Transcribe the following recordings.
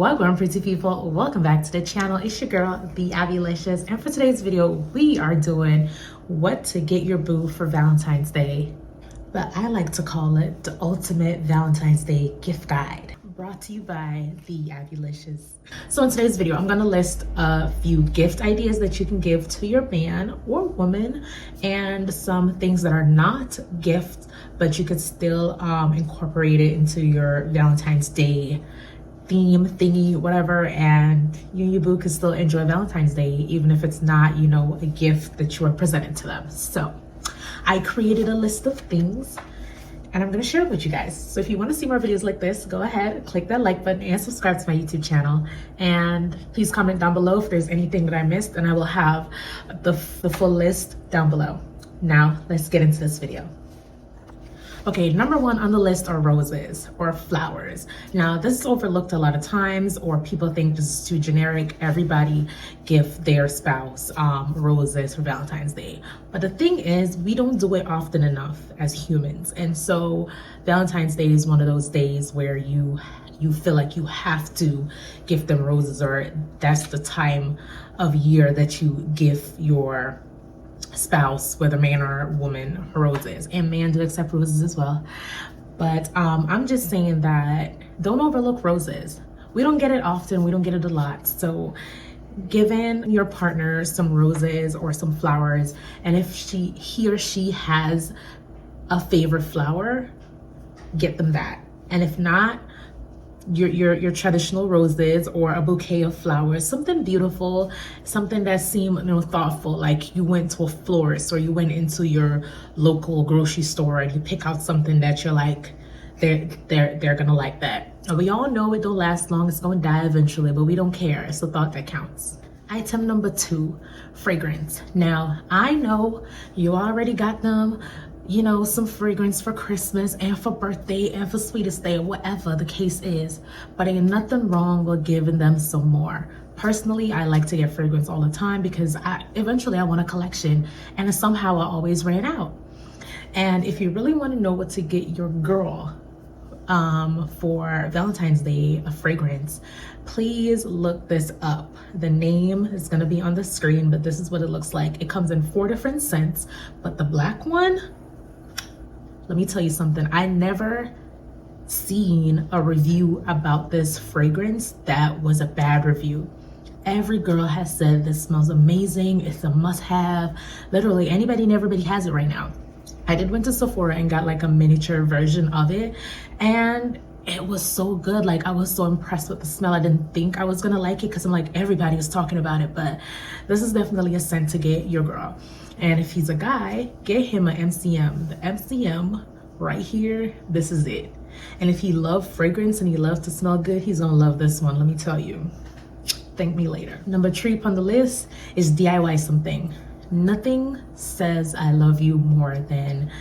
Welcome, pretty people. Welcome back to the channel. It's your girl, the Abby-licious, and for today's video, we are doing what to get your boo for Valentine's Day. But I like to call it the ultimate Valentine's Day gift guide, brought to you by the Abby-licious. So in today's video, I'm gonna list a few gift ideas that you can give to your man or woman, and some things that are not gifts, but you could still incorporate it into your Valentine's Day theme thingy, whatever, and you and your boo can still enjoy Valentine's Day, even if it's not, you know, a gift that you are presenting to them. So I created a list of things and I'm gonna share it with you guys. So if you want to see more videos like this, go ahead, click that like button and subscribe to my YouTube channel. And please comment down below if there's anything that I missed, and I will have the full list down below. Now let's get into this video. Okay, number one on the list are roses or flowers. Now, this is overlooked a lot of times, or people think this is too generic. Everybody gift their spouse roses for Valentine's Day. But the thing is, we don't do it often enough as humans. And so Valentine's Day is one of those days where you feel like you have to gift them roses, or that's the time of year that you gift your spouse, whether man or woman, roses. And men do accept roses as well. But I'm just saying that don't overlook roses. We don't get it often, we don't get it a lot. So giving your partner some roses or some flowers, and if he or she has a favorite flower, get them that. And if not, your traditional roses or a bouquet of flowers, something beautiful, something that seemed, you know, thoughtful, like you went to a florist or you went into your local grocery store and you pick out something that you're like, they're gonna like that. And we all know it don't last long, it's gonna die eventually, but we don't care. It's the thought that counts. Item number 2, fragrance. Now, I know you already got them, you know, some fragrance for Christmas and for birthday and for sweetest day, or whatever the case is, but ain't nothing wrong with giving them some more. Personally, I like to get fragrance all the time because eventually I want a collection, and somehow I always ran out. And if you really want to know what to get your girl for Valentine's Day, a fragrance, please look this up. The name is going to be on the screen, but this is what it looks like. It comes in 4 different scents, but the black one, let me tell you something. I never seen a review about this fragrance that was a bad review. Every girl has said this smells amazing. It's a must-have. Literally anybody and everybody has it right now. I did went to Sephora and got like a miniature version of it, and it was so good. Like, I was so impressed with the smell. I didn't think I was gonna like it because I'm like, everybody was talking about it, but this is definitely a scent to get your girl. And if he's a guy, get him an MCM. The MCM right here, this is it. And if he loves fragrance and he loves to smell good, he's gonna love this one, let me tell you. Thank me later. Number 3 on the list is DIY something. Nothing says I love you more than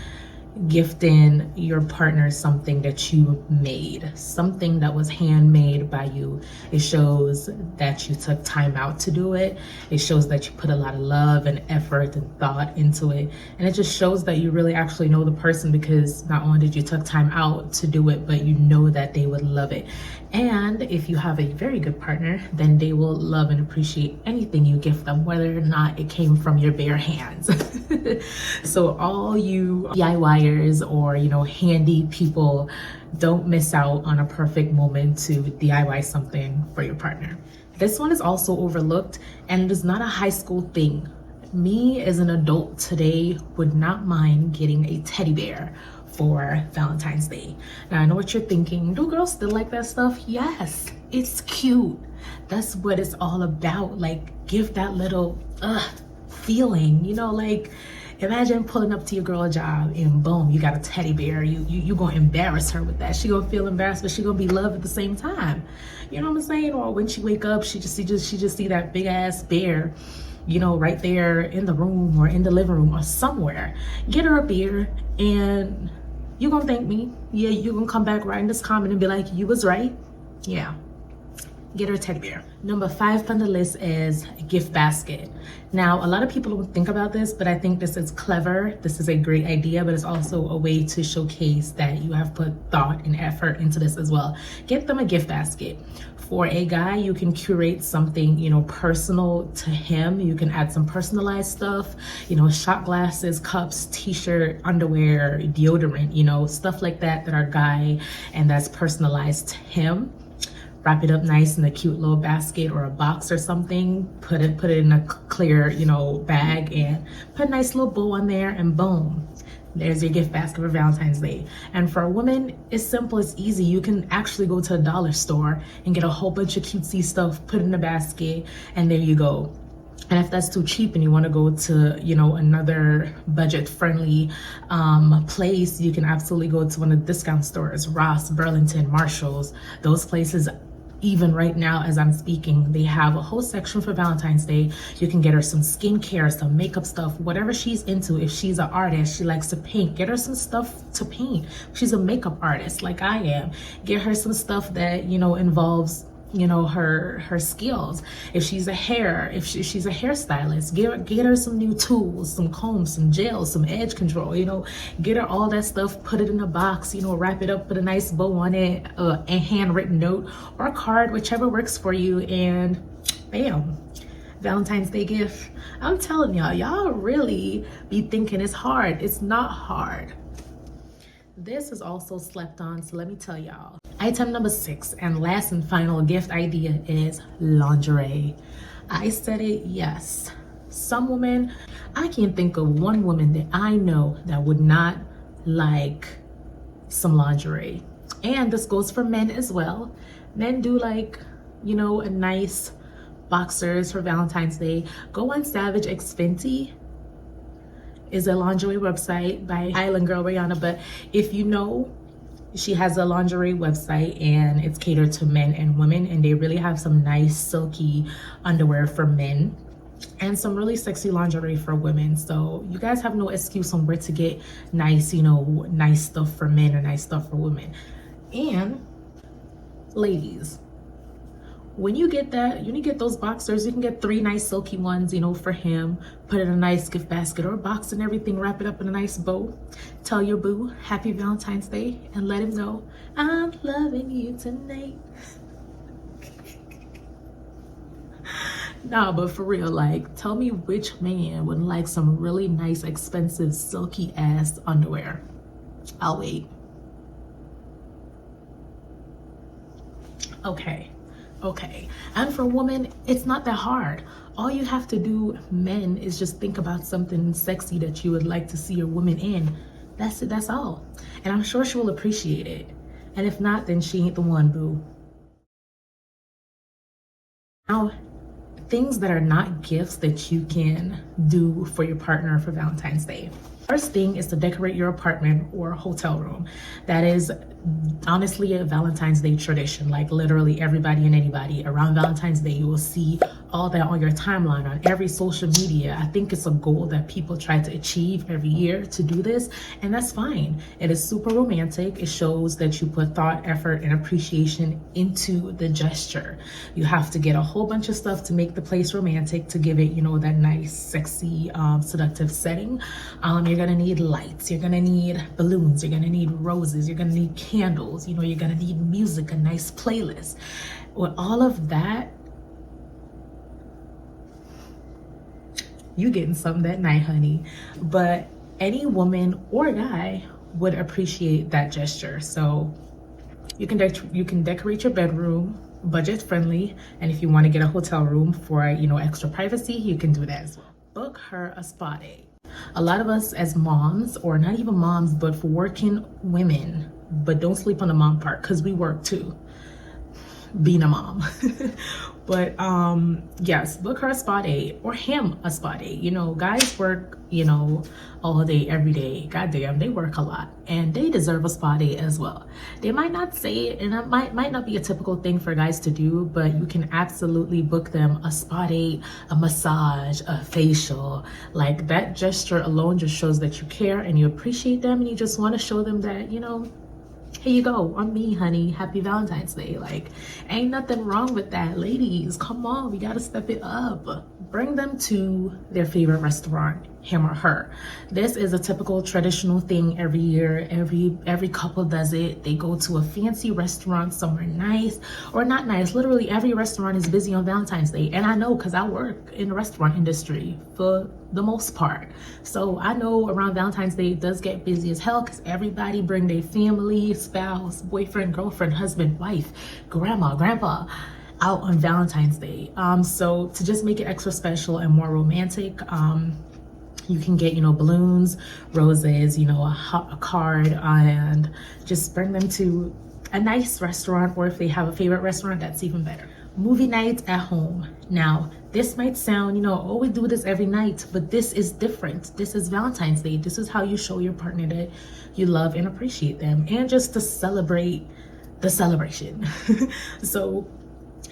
gifting your partner something that you made, something that was handmade by you. It shows that you took time out to do it. It shows that you put a lot of love and effort and thought into it, and it just shows that you really actually know the person, because not only did you took time out to do it, but you know that they would love it. And if you have a very good partner, then they will love and appreciate anything you gift them, whether or not it came from your bare hands. So all you DIYers or, you know, handy people, don't miss out on a perfect moment to DIY something for your partner. This one is also overlooked, and it is not a high school thing. Me as an adult today would not mind getting a teddy bear for Valentine's Day. Now, I know what you're thinking. Do girls still like that stuff? Yes, it's cute. That's what it's all about. Like, give that little feeling, you know, like imagine pulling up to your girl job and boom, you got a teddy bear. You gonna embarrass her with that. She gonna feel embarrassed, but she gonna be loved at the same time. You know what I'm saying? Or when she wake up, she just see that big ass bear, you know, right there in the room or in the living room or somewhere. Get her a beer, and you gonna thank me. Yeah, you gonna come back right in this comment and be like, you was right. Yeah, get her a teddy bear. Number 5 on the list is a gift basket. Now, a lot of people don't think about this, but I think this is clever. This is a great idea, but it's also a way to showcase that you have put thought and effort into this as well. Get them a gift basket. For a guy, you can curate something, you know, personal to him. You can add some personalized stuff, you know, shot glasses, cups, t-shirt, underwear, deodorant, you know, stuff like that that are guy and that's personalized to him. Wrap it up nice in a cute little basket or a box or something. Put it in a clear, you know, bag and put a nice little bow on there and boom. There's your gift basket for Valentine's Day. And for a woman, it's simple, it's easy. You can actually go to a dollar store and get a whole bunch of cutesy stuff, put it in a basket, and there you go. And if that's too cheap and you want to go to, you know, another budget-friendly place, you can absolutely go to one of the discount stores, Ross, Burlington, Marshalls. Those places, even right now as I'm speaking, they have a whole section for Valentine's Day. You can get her some skincare, some makeup stuff, whatever she's into. If she's an artist, she likes to paint, get her some stuff to paint. She's a makeup artist like I am. Get her some stuff that, you know, involves, you know, her skills. If she's a she's a hairstylist, get her some new tools, some combs, some gels, some edge control, you know, get her all that stuff, put it in a box, you know, wrap it up, put a nice bow on it, a handwritten note or a card, whichever works for you, and bam, Valentine's Day gift. I'm telling y'all really be thinking it's hard. It's not hard. This is also slept on, so let me tell y'all. Item number 6 and last and final gift idea is lingerie. I said it, yes. Some women, I can't think of one woman that I know that would not like some lingerie. And this goes for men as well. Men do like, you know, a nice boxers for Valentine's Day. Go on Savage X Fenty. Is a lingerie website by Island Girl Rihanna, but if you know, she has a lingerie website and it's catered to men and women, and they really have some nice silky underwear for men and some really sexy lingerie for women. So you guys have no excuse on where to get nice, you know, nice stuff for men or nice stuff for women. And ladies, when you get that, you need to get those boxers. You can get 3 nice silky ones, you know, for him. Put it in a nice gift basket or box and everything. Wrap it up in a nice bow. Tell your boo happy Valentine's Day and let him know I'm loving you tonight. Nah, but for real, like, tell me which man would like some really nice, expensive, silky ass underwear. I'll wait. Okay, and for women, it's not that hard. All you have to do, men, is just think about something sexy that you would like to see your woman in. That's it, that's all. And I'm sure she will appreciate it. And if not, then she ain't the one, boo. Now, things that are not gifts that you can do for your partner for Valentine's Day. First thing is to decorate your apartment or hotel room. That is honestly a Valentine's Day tradition. Like literally everybody and anybody around Valentine's Day, you will see all that on your timeline, on every social media. I think it's a goal that people try to achieve every year to do this, and that's fine. It is super romantic. It shows that you put thought, effort, and appreciation into the gesture. You have to get a whole bunch of stuff to make the place romantic, to give it, you know, that nice, sexy, seductive setting. You're gonna need lights, you're gonna need balloons, you're gonna need roses, you're gonna need candles, you know, you're gonna need music, a nice playlist. With all of that, you getting something that night, honey. But any woman or guy would appreciate that gesture. So you can decorate your bedroom budget friendly, and if you want to get a hotel room for, you know, extra privacy, you can do that as well. Book her a spa day. A lot of us as moms, or not even moms, but for working women, but don't sleep on the mom part, because we work too, being a mom. But yes, book her a spa day, or him a spa day. You know, guys work, you know, all day, every day. Goddamn, they work a lot, and they deserve a spa day as well. They might not say it, and it might not be a typical thing for guys to do, but you can absolutely book them a spa day, a massage, a facial. Like, that gesture alone just shows that you care and you appreciate them, and you just want to show them that, you know, here you go, on me, honey, happy Valentine's Day. Like, ain't nothing wrong with that. Ladies, come on, we gotta step it up. Bring them to their favorite restaurant, him or her. This is a typical traditional thing every year. Every couple does it. They go to a fancy restaurant somewhere nice or not nice. Literally every restaurant is busy on Valentine's Day, and I know because I work in the restaurant industry for the most part, so I know around Valentine's Day it does get busy as hell because everybody bring their family, spouse, boyfriend, girlfriend, husband, wife, grandma, grandpa out on Valentine's Day. So to just make it extra special and more romantic, you can get, you know, balloons, roses, you know, a card, and just bring them to a nice restaurant, or if they have a favorite restaurant, that's even better. Movie nights at home. Now, this might sound, you know, oh, we do this every night, but this is different. This is Valentine's Day. This is how you show your partner that you love and appreciate them, and just to celebrate the celebration. So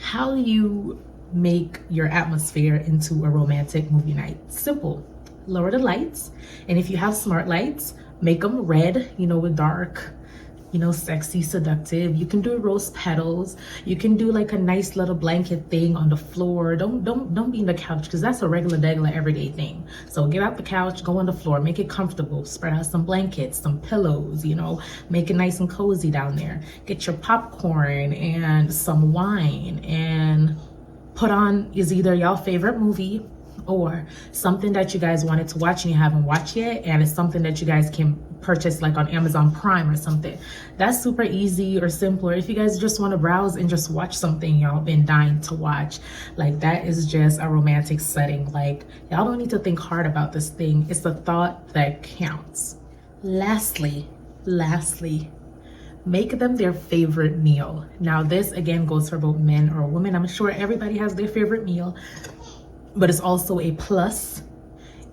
how do you make your atmosphere into a romantic movie night? Simple. Lower the lights, and if you have smart lights, make them red, you know, with dark, you know, sexy, seductive. You can do rose petals. You can do like a nice little blanket thing on the floor. Don't be in the couch, because that's a regular everyday thing. So get out the couch, go on the floor, make it comfortable, spread out some blankets, some pillows, you know, make it nice and cozy down there. Get your popcorn and some wine, and put on is either y'all favorite movie or something that you guys wanted to watch and you haven't watched yet, and it's something that you guys can purchase like on Amazon Prime or something. That's super easy or simpler. If you guys just want to browse and just watch something y'all been dying to watch, like that is just a romantic setting. Like, y'all don't need to think hard about this thing. It's the thought that counts. Lastly, make them their favorite meal. Now this again goes for both men or women. I'm sure everybody has their favorite meal, but it's also a plus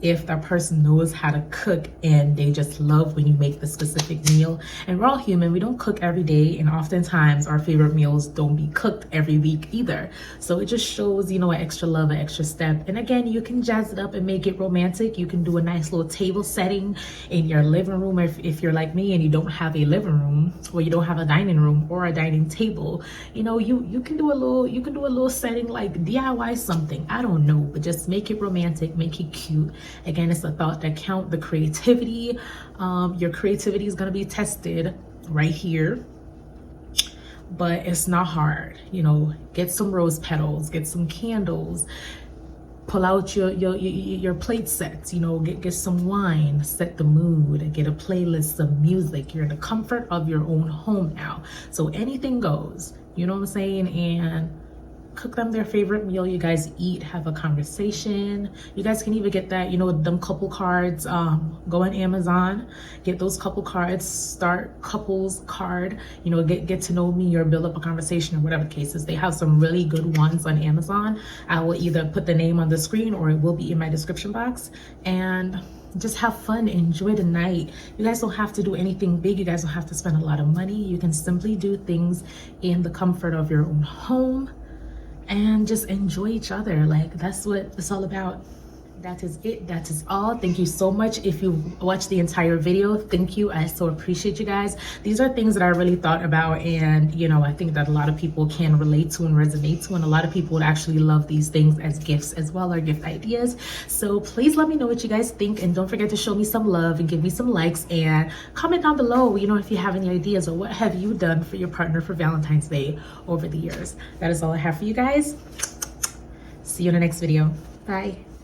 if that person knows how to cook and they just love when you make the specific meal. And we're all human, we don't cook every day, and oftentimes our favorite meals don't be cooked every week either. So it just shows, you know, an extra love, an extra step. And again, you can jazz it up and make it romantic. You can do a nice little table setting in your living room, if you're like me and you don't have a living room, or you don't have a dining room or a dining table. You know, you can do a little setting, like DIY something, I don't know, but just make it romantic, make it cute. Again, it's the thought that count, the creativity. Your creativity is going to be tested right here, but it's not hard. You know, get some rose petals, get some candles, pull out your plate sets, you know, get some wine, set the mood, get a playlist, some music. You're in the comfort of your own home now, so anything goes, you know what I'm saying? And cook them their favorite meal. You guys eat, have a conversation. You guys can even get that, you know, them couple cards. Go on Amazon, get those couple cards, start couples card, you know, get to know me or build up a conversation, or whatever the case is. They have some really good ones on Amazon. I will either put the name on the screen or it will be in my description box. And just have fun, enjoy the night. You guys don't have to do anything big. You guys don't have to spend a lot of money. You can simply do things in the comfort of your own home and just enjoy each other. Like, that's what it's all about. That is it. That is all. Thank you so much. If you watched the entire video, thank you. I so appreciate you guys. These are things that I really thought about, and you know, I think that a lot of people can relate to and resonate to, and a lot of people would actually love these things as gifts as well, or gift ideas. So please let me know what you guys think, and don't forget to show me some love and give me some likes, and comment down below, you know, if you have any ideas, or what have you done for your partner for Valentine's Day over the years. That is all I have for you guys. See you in the next video. Bye.